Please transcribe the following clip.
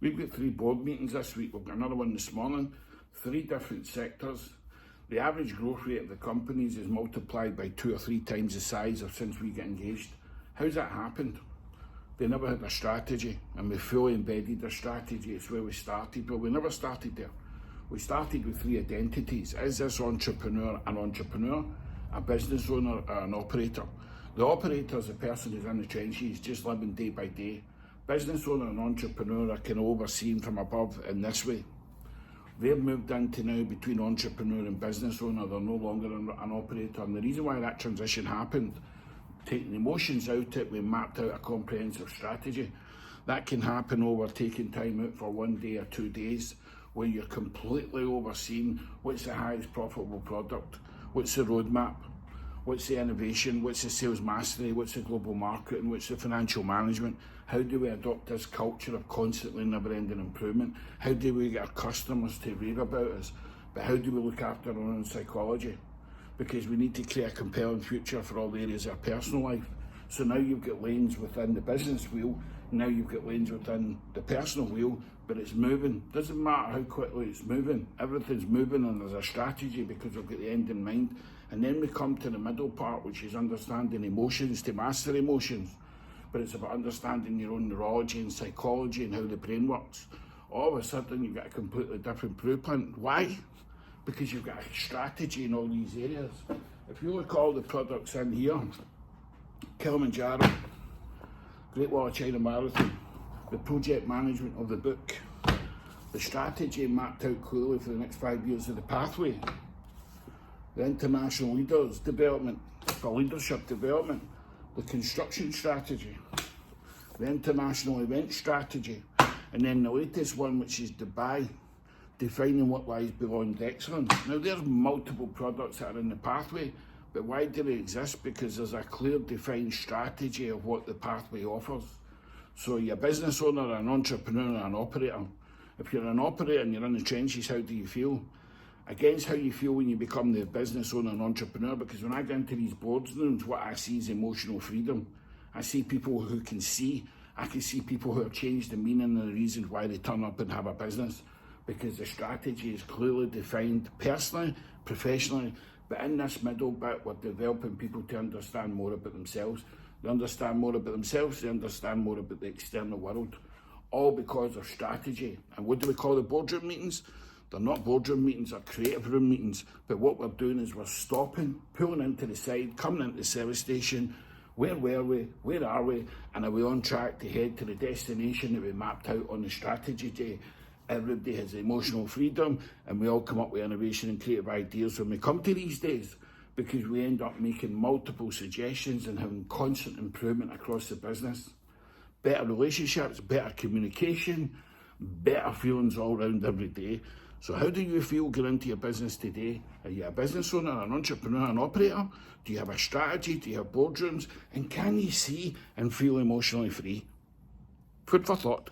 We've got 3 board meetings this week. We've got another one this morning. 3 different sectors. The average growth rate of the companies is multiplied by 2 or 3 times the size of since we get engaged. How's that happened? They never had a strategy, and we fully embedded their strategy. It's where we started, but we never started there. We started with 3 identities. Is this entrepreneur an entrepreneur, a business owner, or an operator? The operator is the person who's in the trenches, just living day by day. Business owner and entrepreneur are kind of overseen from above in this way. They've moved into now between entrepreneur and business owner. They're no longer an operator. And the reason why that transition happened, taking emotions out of it, we mapped out a comprehensive strategy. That can happen over taking time out for 1 day or 2 days, where you're completely overseeing what's the highest profitable product, what's the roadmap, what's the innovation, what's the sales mastery, what's the global marketing, what's the financial management, how do we adopt this culture of constantly never-ending improvement, how do we get our customers to rave about us, but how do we look after our own psychology? Because we need to create a compelling future for all the areas of our personal life. So now you've got lanes within the business wheel, now you've got lanes within the personal wheel, but it's moving. Doesn't matter how quickly it's moving, everything's moving, and there's a strategy because we've got the end in mind. And then we come to the middle part, which is understanding emotions to master emotions. But it's about understanding your own neurology and psychology and how the brain works. All of a sudden you've got a completely different blueprint. Why? Because you've got a strategy in all these areas. If you look at all the products in here, Kilimanjaro, Great Wall of China Marathon, the project management of the book, the strategy mapped out clearly for the next 5 years of the pathway, the international leaders development for leadership development, the construction strategy, the international event strategy, and then the latest one, which is Dubai, defining what lies beyond excellence. Now there's multiple products that are in the pathway, but why do they exist? Because there's a clear defined strategy of what the pathway offers. So you're a business owner, an entrepreneur, an operator. If you're an operator and you're in the trenches, how do you feel? Against how you feel when you become the business owner and entrepreneur, because when I go into these boardrooms, what I see is emotional freedom. I see people who can see. I can see people who have changed the meaning and the reasons why they turn up and have a business, because the strategy is clearly defined personally, professionally, but in this middle bit, we're developing people to understand more about themselves. They understand more about themselves, they understand more about the external world, all because of strategy. And what do we call the boardroom meetings? They're not boardroom meetings, they're creative room meetings. But what we're doing is we're stopping, pulling into the side, coming into the service station. Where were we? Where are we? And are we on track to head to the destination that we mapped out on the strategy day? Everybody has emotional freedom, and we all come up with innovation and creative ideas when we come to these days, because we end up making multiple suggestions and having constant improvement across the business. Better relationships, better communication, better feelings all around every day. So how do you feel going into your business today? Are you a business owner, an entrepreneur, an operator? Do you have a strategy? Do you have boardrooms? And can you see and feel emotionally free? Food for thought.